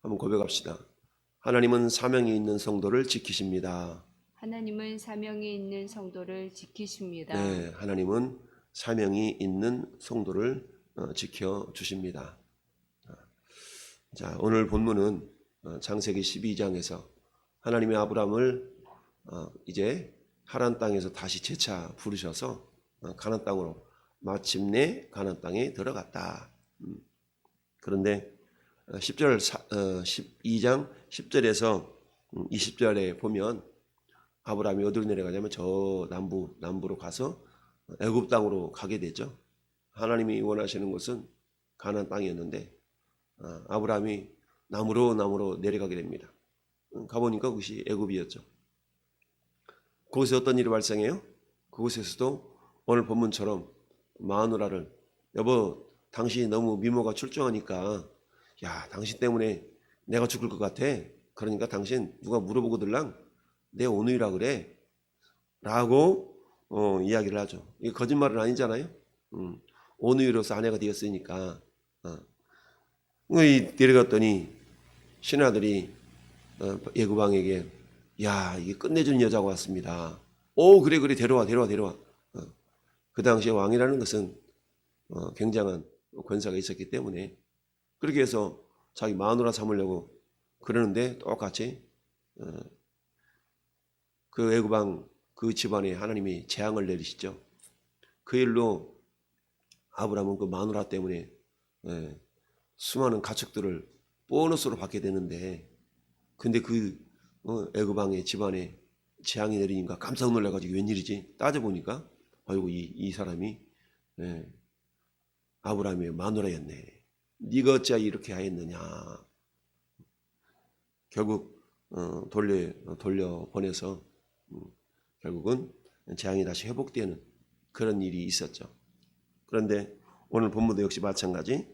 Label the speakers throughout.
Speaker 1: 한번 고백합시다. 하나님은 사명이 있는 성도를 지키십니다.
Speaker 2: 하나님은 사명이 있는 성도를 지키십니다.
Speaker 1: 네, 하나님은 사명이 있는 성도를 지켜주십니다. 자, 오늘 본문은 창세기 12장에서 하나님이 아브라함을 이제 하란 땅에서 다시 재차 부르셔서 가나안 땅으로 마침내 가나안 땅에 들어갔다. 그런데 12장 10절에서 20절에 보면 아브라함이 어디로 내려가냐면 저 남부로 가서 애굽 땅으로 가게 되죠. 하나님이 원하시는 곳은 가나안 땅이었는데 아브라함이 남으로 내려가게 됩니다. 가보니까 그것이 애굽이었죠. 거기서 어떤 일이 발생해요? 그곳에서도 오늘 본문처럼 마누라를 여보 당신이 너무 미모가 출중하니까 야 당신 때문에 내가 죽을 것 같아. 그러니까 당신 누가 물어보거들랑 내 오누이라 그래 라고 이야기를 하죠. 이게 거짓말은 아니잖아요. 오누이로서 아내가 되었으니까 데려갔더니 신하들이 예구방에게 야 이게 끝내주는 여자가 왔습니다. 오 그래 데려와. 그 당시에 왕이라는 것은 굉장한 권세가 있었기 때문에 그렇게 해서 자기 마누라 삼으려고 그러는데 똑같이 그 애굽왕 그 집안에 하나님이 재앙을 내리시죠. 그 일로 아브라함은 그 마누라 때문에 수많은 가축들을 보너스로 받게 되는데 근데 그 애굽왕의 집안에 재앙이 내리니까 깜짝 놀라가지고 웬일이지 따져보니까 아이고 이 사람이 아브라함의 마누라였네. 네가 어찌 이렇게 하였느냐. 결국 돌려 보내서 결국은 재앙이 다시 회복되는 그런 일이 있었죠. 그런데 오늘 본문도 역시 마찬가지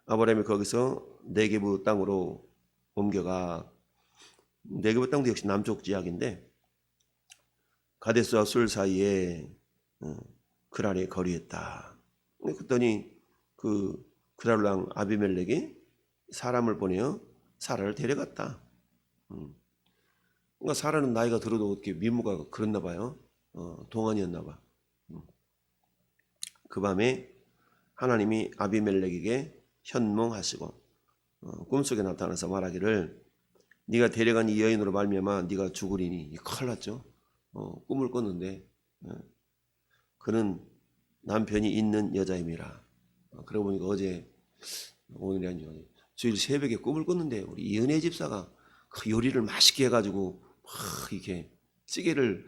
Speaker 1: 아브라함이 거기서 네게부 땅으로 옮겨가. 네게부 땅도 역시 남쪽 지역인데 가데스와 술 사이에 그랄에 거리했다. 그랬더니 그 그랄 왕 아비멜렉이 사람을 보내어 사라를 데려갔다. 그러니까 사라는 나이가 들어도 어떻게 미모가 그랬나 봐요. 동안이었나 봐. 그 밤에 하나님이 아비멜렉에게 현몽하시고 꿈속에 나타나서 말하기를 네가 데려간 이 여인으로 말미암아 네가 죽으리니. 큰일 났죠. 꿈을 꿨는데 그는 남편이 있는 여자임이라. 그러고 보니까 오늘이 아니죠. 주일 새벽에 꿈을 꿨는데 우리 이은혜 집사가 그 요리를 맛있게 해가지고 막 이렇게 찌개를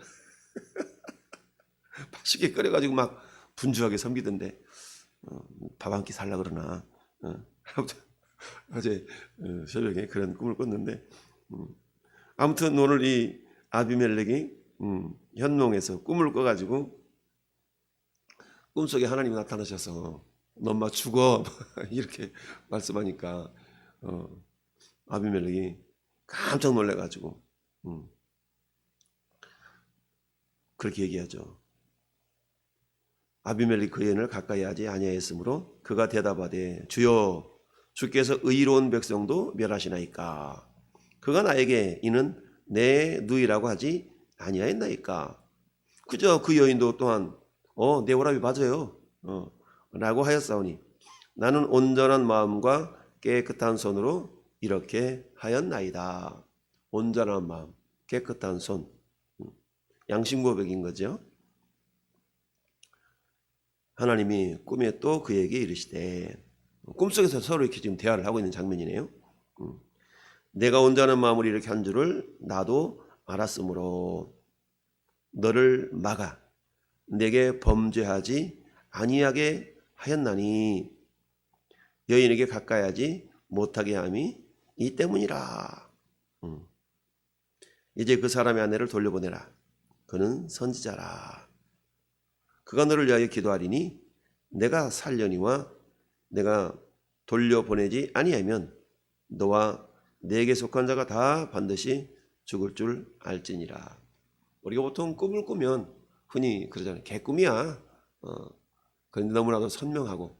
Speaker 1: 맛있게 끓여가지고 막 분주하게 섬기던데 밥 한 끼 살라 그러나 어제 새벽에 그런 꿈을 꿨는데 아무튼 오늘 이 아비멜렉이 현몽에서 꿈을 꿔가지고 꿈속에 하나님이 나타나셔서 너 엄마 죽어 이렇게 말씀하니까 아비멜렉이 깜짝 놀래가지고 그렇게 얘기하죠. 아비멜렉 그 여인을 가까이 하지 아니하였으므로 그가 대답하되 주여 주께서 의로운 백성도 멸하시나이까. 그가 나에게 이는 내 누이라고 하지 아니하였나이까. 그저 그 여인도 또한 내 오라비 맞아요 라고 하였사오니 나는 온전한 마음과 깨끗한 손으로 이렇게 하였나이다. 온전한 마음, 깨끗한 손, 양심고백인 거죠. 하나님이 꿈에 또 그에게 이르시되 꿈속에서 서로 이렇게 지금 대화를 하고 있는 장면이네요. 내가 온전한 마음으로 이렇게 한 줄을 나도 알았으므로 너를 막아 내게 범죄하지 아니하게 하였나니 여인에게 가까이 하지 못하게 함이 이 때문이라. 이제 그 사람의 아내를 돌려보내라. 그는 선지자라. 그가 너를 위하여 기도하리니 내가 살려니와 내가 돌려보내지 아니하면 너와 내게 속한 자가 다 반드시 죽을 줄 알지니라. 우리가 보통 꿈을 꾸면 흔히 그러잖아요. 개꿈이야. 그런데 너무나도 선명하고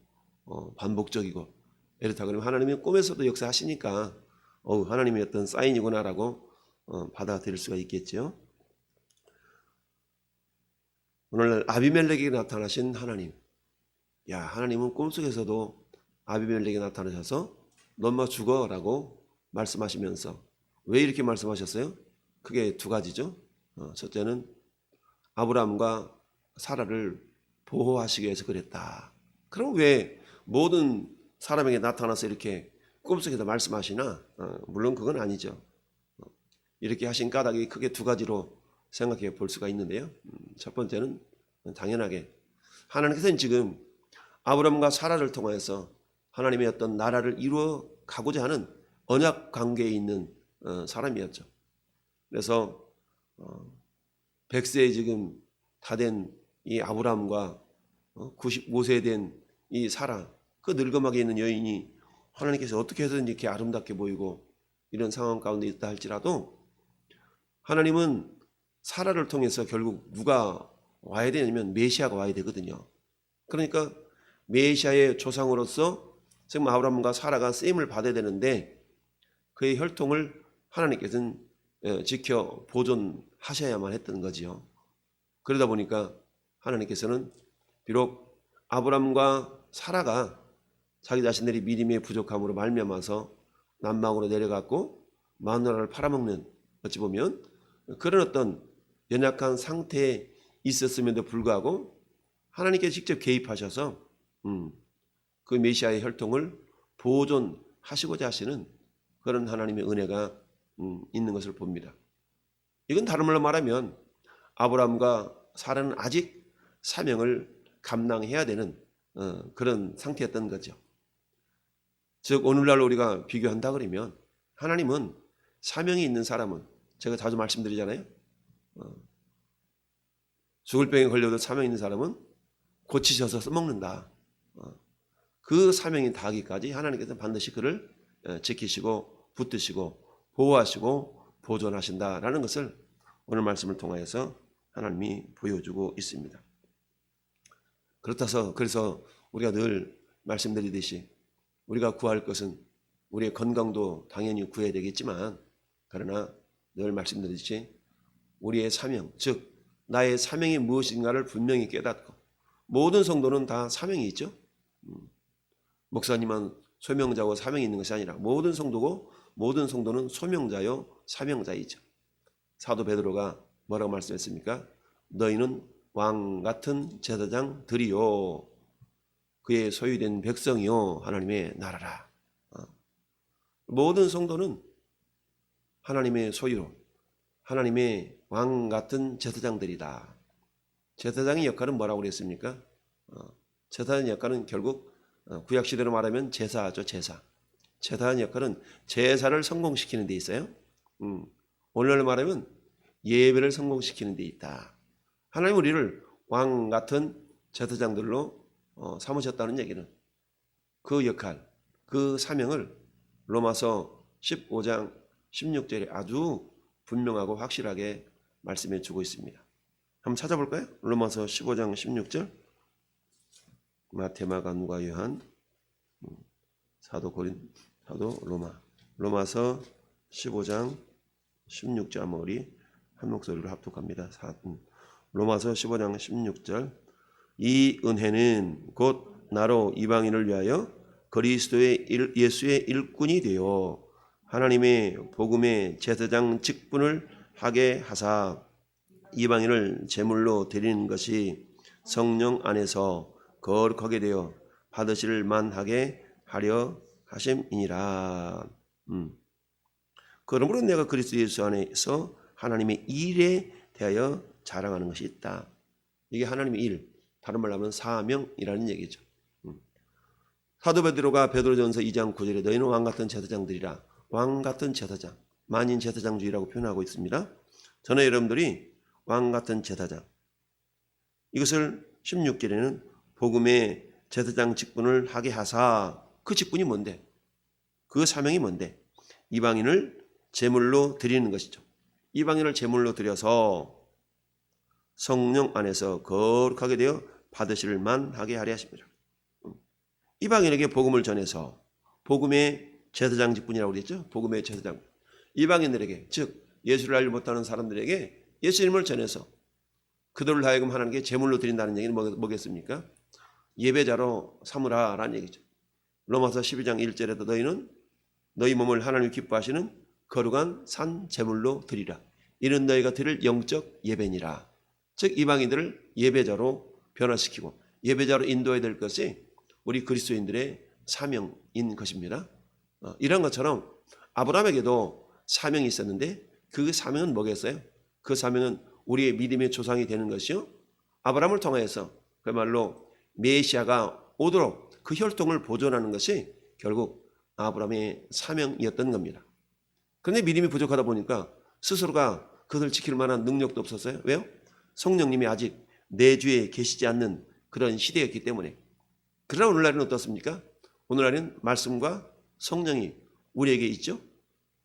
Speaker 1: 반복적이고 이렇다 그러면 하나님이 꿈에서도 역사하시니까 하나님의 어떤 사인이구나라고 받아들일 수가 있겠죠. 오늘날 아비멜렉에게 나타나신 하나님. 야, 하나님은 꿈속에서도 아비멜렉에게 나타나셔서 너 엄마 죽어라고 말씀하시면서 왜 이렇게 말씀하셨어요? 크게 두 가지죠. 첫째는 아브라함과 사라를 보호하시기 위해서 그랬다. 그럼 왜 모든 사람에게 나타나서 이렇게 꿈속에서 말씀하시나? 물론 그건 아니죠. 이렇게 하신 까닭이 크게 두 가지로 생각해 볼 수가 있는데요. 첫 번째는 당연하게 하나님께서는 지금 아브라함과 사라를 통해서 하나님의 어떤 나라를 이루어 가고자 하는 언약 관계에 있는 사람이었죠. 그래서 100세에 지금 다 된 이 아브라함과 95세 된 이 사라, 그 늙음하게 있는 여인이 하나님께서 어떻게 해서든 이렇게 아름답게 보이고 이런 상황 가운데 있다 할지라도 하나님은 사라를 통해서 결국 누가 와야 되냐면 메시아가 와야 되거든요. 그러니까 메시아의 조상으로서 지금 아브라함과 사라가 쓰임을 받아야 되는데 그의 혈통을 하나님께서는 지켜 보존하셔야만 했던 거지요. 그러다 보니까 하나님께서는 비록 아브라함과 사라가 자기 자신들이 믿음의 부족함으로 말미암아서 남방으로 내려갔고 마누라를 팔아먹는 어찌 보면 그런 어떤 연약한 상태에 있었음에도 불구하고 하나님께서 직접 개입하셔서 그 메시아의 혈통을 보존하시고자 하시는 그런 하나님의 은혜가 있는 것을 봅니다. 이건 다른 말로 말하면 아브라함과 사라는 아직 사명을 감당해야 되는 그런 상태였던 거죠. 즉 오늘날 우리가 비교한다 그러면 하나님은 사명이 있는 사람은 제가 자주 말씀드리잖아요. 죽을 병에 걸려도 사명 있는 사람은 고치셔서 써먹는다. 그 사명이 다하기까지 하나님께서 반드시 그를 지키시고 붙드시고 보호하시고 보존하신다라는 것을 오늘 말씀을 통하여서 하나님이 보여주고 있습니다. 그래서 우리가 늘 말씀드리듯이 우리가 구할 것은 우리의 건강도 당연히 구해야 되겠지만 그러나 늘 말씀드리듯이 우리의 사명, 즉 나의 사명이 무엇인가를 분명히 깨닫고 모든 성도는 다 사명이 있죠. 목사님은 소명자고 사명이 있는 것이 아니라 모든 성도고 모든 성도는 소명자요 사명자이죠. 사도 베드로가 뭐라고 말씀했습니까? 너희는 왕 같은 제사장들이요 그의 소유된 백성이요 하나님의 나라라. 모든 성도는 하나님의 소유, 하나님의 왕 같은 제사장들이다. 제사장의 역할은 뭐라고 그랬습니까? 제사장의 역할은 결국 구약시대로 말하면 제사죠. 제사장의 역할은 제사를 성공시키는 데 있어요. 오늘날로 말하면 예배를 성공시키는 데 있다. 하나님 우리를 왕 같은 제사장들로 삼으셨다는 얘기는 그 역할, 그 사명을 로마서 15장 16절에 아주 분명하고 확실하게 말씀해 주고 있습니다. 한번 찾아볼까요? 로마서 15장 16절 마태, 마가, 누가, 요한, 사도 고린, 사도 로마서 15장 16절 한번 우리 한 목소리로 합독합니다. 로마서 15장 16절 이 은혜는 곧 나로 이방인을 위하여 그리스도의 예수의 일꾼이 되어 하나님의 복음의 제사장 직분을 하게 하사 이방인을 제물로 드리는 것이 성령 안에서 거룩하게 되어 받으실 만하게 하려 하심이니라. 그러므로 내가 그리스도 예수 안에서 하나님의 일에 대하여 자랑하는 것이 있다. 이게 하나님의 일, 다른 말로 하면 사명이라는 얘기죠. 사도 베드로가 베드로전서 2장 9절에 너희는 왕같은 제사장들이라. 왕같은 제사장, 만인 제사장주의라고 표현하고 있습니다. 저는 여러분들이 왕같은 제사장, 이것을 16절에는 복음의 제사장 직분을 하게 하사, 그 직분이 뭔데? 그 사명이 뭔데? 이방인을 제물로 드리는 것이죠. 이방인을 제물로 드려서 성령 안에서 거룩하게 되어 받으실 만하게 하려 하십니다. 이방인에게 복음을 전해서 복음의 제사장 직분이라고 그랬죠. 복음의 제사장. 이방인들에게, 즉 예수를 알지 못하는 사람들에게 예수님을 전해서 그들을 하여금 하나님께 제물로 드린다는 얘기는 뭐겠습니까? 예배자로 삼으라라는 얘기죠. 로마서 12장 1절에도 너희는 너희 몸을 하나님 기뻐하시는 거룩한 산 제물로 드리라. 이는 너희가 드릴 영적 예배니라. 즉 이방인들을 예배자로 변화시키고 예배자로 인도해야 될 것이 우리 그리스도인들의 사명인 것입니다. 이런 것처럼 아브라함에게도 사명이 있었는데 그 사명은 뭐겠어요? 그 사명은 우리의 믿음의 조상이 되는 것이요. 아브라함을 통하여서 그야말로 메시아가 오도록 그 혈통을 보존하는 것이 결국 아브라함의 사명이었던 겁니다. 그런데 믿음이 부족하다 보니까 스스로가 그것을 지킬 만한 능력도 없었어요. 왜요? 성령님이 아직 내주에 계시지 않는 그런 시대였기 때문에. 그러나 오늘날은 어떻습니까? 오늘날은 말씀과 성령이 우리에게 있죠.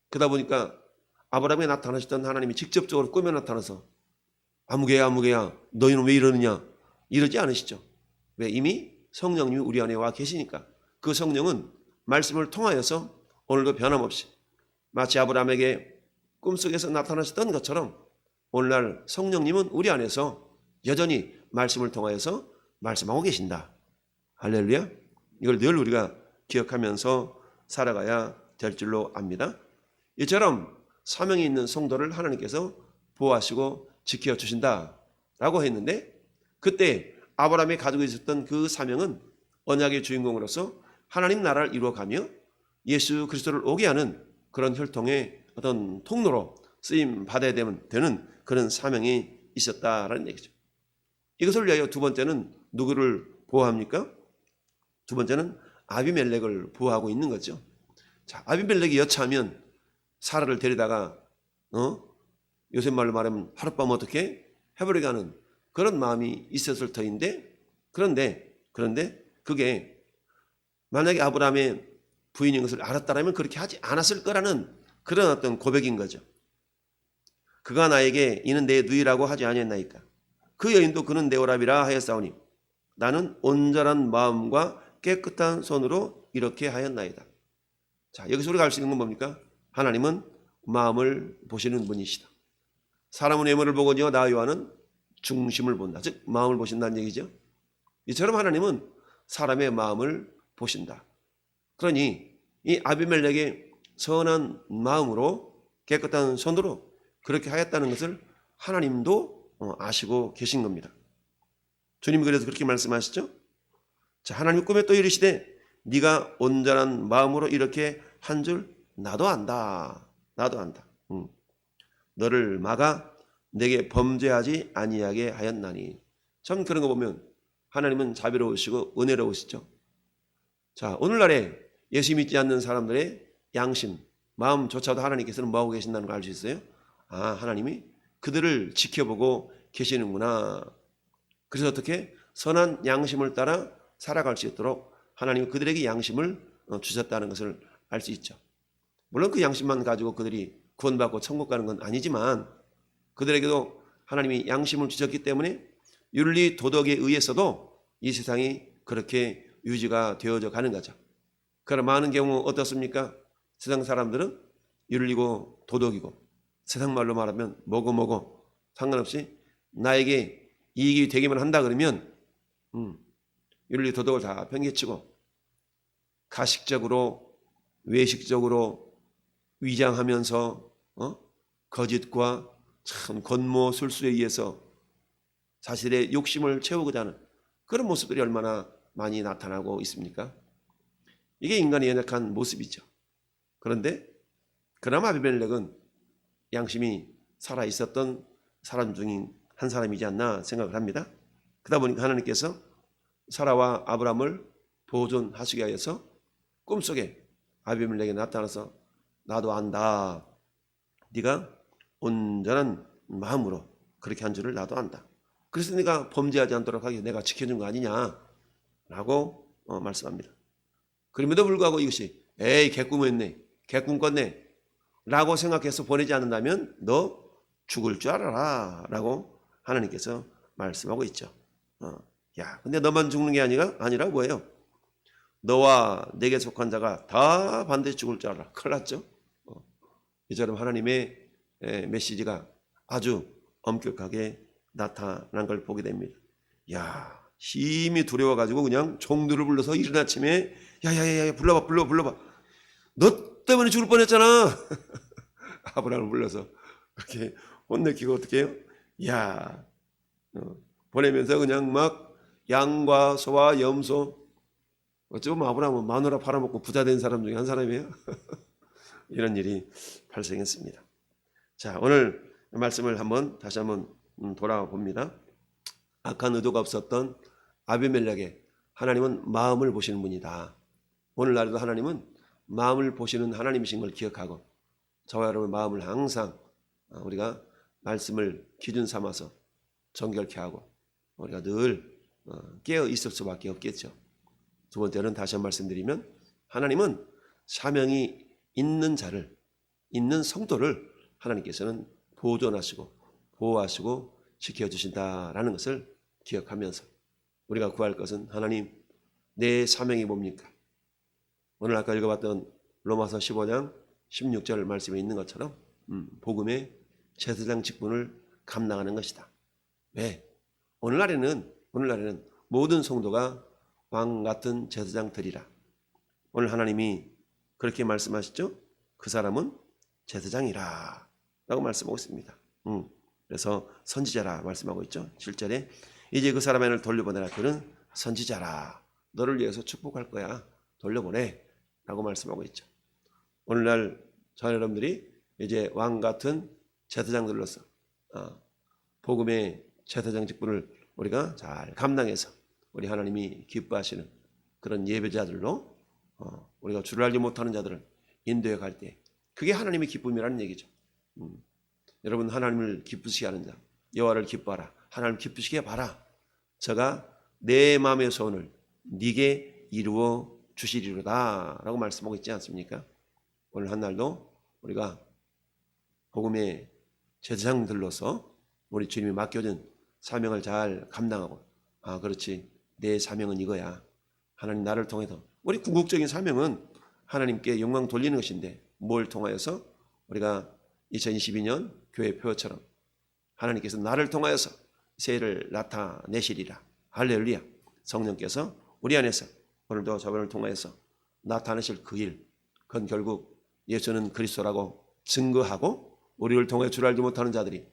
Speaker 1: 그러다 보니까 아브라함에 나타나셨던 하나님이 직접적으로 꾸며 나타나서 아무개야 너희는 왜 이러느냐 이러지 않으시죠. 왜? 이미 성령님이 우리 안에 와 계시니까. 그 성령은 말씀을 통하여서 오늘도 변함없이 마치 아브라함에게 꿈속에서 나타나셨던 것처럼 오늘날 성령님은 우리 안에서 여전히 말씀을 통하여서 말씀하고 계신다. 할렐루야. 이걸 늘 우리가 기억하면서 살아가야 될 줄로 압니다. 이처럼 사명이 있는 성도를 하나님께서 보호하시고 지켜주신다라고 했는데 그때 아브라함이 가지고 있었던 그 사명은 언약의 주인공으로서 하나님 나라를 이루어가며 예수 그리스도를 오게 하는 그런 혈통의 어떤 통로로 쓰임 받아야 되는 그런 사명이 있었다라는 얘기죠. 이것을 위하여 두 번째는 누구를 보호합니까? 두 번째는 아비멜렉을 보호하고 있는 거죠. 자, 아비멜렉이 여차하면 사라를 데리다가 요새 말로 말하면 하룻밤 어떻게 해버리게 하는 그런 마음이 있었을 터인데 그런데 그게 만약에 아브라함의 부인인 것을 알았다라면 그렇게 하지 않았을 거라는 그런 어떤 고백인 거죠. 그가 나에게 이는 내 누이라고 하지 아니했나이까. 그 여인도 그는 내 오랍이라 하였사오니 나는 온전한 마음과 깨끗한 손으로 이렇게 하였나이다. 자, 여기서 우리가 알 수 있는 건 뭡니까? 하나님은 마음을 보시는 분이시다. 사람은 외모를 보거니와 나 여호와는 중심을 본다. 즉 마음을 보신다는 얘기죠. 이처럼 하나님은 사람의 마음을 보신다. 그러니 이 아비멜렉의 선한 마음으로 깨끗한 손으로 그렇게 하였다는 것을 하나님도 아시고 계신 겁니다. 주님이 그래서 그렇게 말씀하시죠. 자, 하나님 꿈에 또 이르시되 네가 온전한 마음으로 이렇게 한 줄 나도 안다. 나도 안다. 너를 막아 내게 범죄하지 아니하게 하였나니. 참 그런 거 보면 하나님은 자비로우시고 은혜로우시죠. 자, 오늘날에 예수 믿지 않는 사람들의 양심, 마음조차도 하나님께서는 뭐하고 계신다는 걸 알 수 있어요? 아, 하나님이 그들을 지켜보고 계시는구나. 그래서 어떻게 선한 양심을 따라 살아갈 수 있도록 하나님이 그들에게 양심을 주셨다는 것을 알 수 있죠. 물론 그 양심만 가지고 그들이 구원받고 천국 가는 건 아니지만 그들에게도 하나님이 양심을 주셨기 때문에 윤리 도덕에 의해서도 이 세상이 그렇게 유지가 되어져 가는 거죠. 그러나 많은 경우 어떻습니까? 세상 사람들은 윤리고 도덕이고 세상 말로 말하면 뭐고 상관없이 나에게 이익이 되기만 한다 그러면 윤리 도덕을 다 팽개치고 가식적으로 외식적으로 위장하면서 거짓과 참 권모술수에 의해서 자신의 욕심을 채우고자 하는 그런 모습들이 얼마나 많이 나타나고 있습니까? 이게 인간의 연약한 모습이죠. 그런데 그나마 아비멜렉은 양심이 살아있었던 사람 중인 한 사람이지 않나 생각을 합니다. 그러다 보니까 하나님께서 사라와 아브라함을 보존하시게 하여서 꿈속에 아비멜렉에 나타나서 나도 안다. 네가 온전한 마음으로 그렇게 한 줄을 나도 안다. 그래서 네가 범죄하지 않도록 하기 내가 지켜준 거 아니냐라고 말씀합니다. 그럼에도 불구하고 이것이 에이 개꿈했네, 개꿈 꿨네 라고 생각해서 보내지 않는다면 너 죽을 줄 알아라 라고 하나님께서 말씀하고 있죠. 야, 근데 너만 죽는 게 아니라 뭐예요? 너와 내게 속한 자가 다 반드시 죽을 줄 알아. 큰일 났죠. 이처럼 하나님의 메시지가 아주 엄격하게 나타난 걸 보게 됩니다. 야, 힘이 두려워가지고 그냥 종들을 불러서 이른 아침에 야야야야 불러봐. 너 때문에 죽을 뻔했잖아. 아브라함을 불러서 그렇게 혼내키고 어떻게 해요? 야, 보내면서 그냥 막 양과 소와 염소, 어쩌면 아브라함은 마누라 팔아먹고 부자 된 사람 중에 한 사람이에요. 이런 일이 발생했습니다. 자, 오늘 말씀을 다시 한번 돌아봅니다. 악한 의도가 없었던 아비멜렉의 하나님은 마음을 보시는 분이다. 오늘날에도 하나님은 마음을 보시는 하나님이신 걸 기억하고 저와 여러분의 마음을 항상 우리가 말씀을 기준 삼아서 정결케 하고 우리가 늘 깨어 있을 수밖에 없겠죠. 두 번째는 다시 한 말씀드리면 하나님은 사명이 있는 자를, 있는 성도를 하나님께서는 보존하시고 보호하시고 지켜주신다라는 것을 기억하면서 우리가 구할 것은 하나님 내 사명이 뭡니까? 오늘 아까 읽어봤던 로마서 15장 16절 말씀에 있는 것처럼 복음의 제사장 직분을 감당하는 것이다. 왜? 오늘날에는 모든 성도가 왕 같은 제사장들이라. 오늘 하나님이 그렇게 말씀하시죠? 그 사람은 제사장이라 라고 말씀하고 있습니다. 그래서 선지자라 말씀하고 있죠. 7절에 이제 그 사람의 안을 돌려보내라. 그는 선지자라. 너를 위해서 축복할 거야. 돌려보내 라고 말씀하고 있죠. 오늘날 저 여러분들이 이제 왕 같은 제사장들로서 복음의 제사장 직분을 우리가 잘 감당해서 우리 하나님이 기뻐하시는 그런 예배자들로 우리가 주를 알지 못하는 자들을 인도해 갈 때 그게 하나님의 기쁨이라는 얘기죠. 여러분 하나님을 기쁘시게 하는 자 여호와를 기뻐하라. 하나님 기쁘시게 봐라. 저가 내 마음의 소원을 네게 이루어 주시리로다 라고 말씀하고 있지 않습니까? 오늘 한날도 우리가 복음의 제사장들로서 우리 주님이 맡겨준 사명을 잘 감당하고 그렇지 내 사명은 이거야. 하나님 나를 통해서 우리 궁극적인 사명은 하나님께 영광 돌리는 것인데 뭘 통하여서 우리가 2022년 교회 표처럼 하나님께서 나를 통하여서 세를 나타내시리라. 할렐루야. 성령께서 우리 안에서 오늘도 저번을 통하여서 나타내실 그 일, 그건 결국 예수는 그리스도라고 증거하고 우리를 통해 주를 알지 못하는 자들이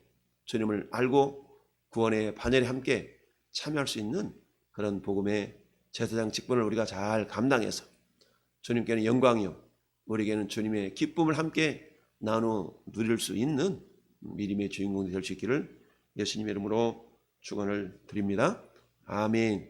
Speaker 1: 주님을 알고 구원의 반열에 함께 참여할 수 있는 그런 복음의 제사장 직분을 우리가 잘 감당해서 주님께는 영광이요 우리에게는 주님의 기쁨을 함께 나누어 누릴 수 있는 믿음의 주인공이 될 수 있기를 예수님의 이름으로 축원을 드립니다. 아멘.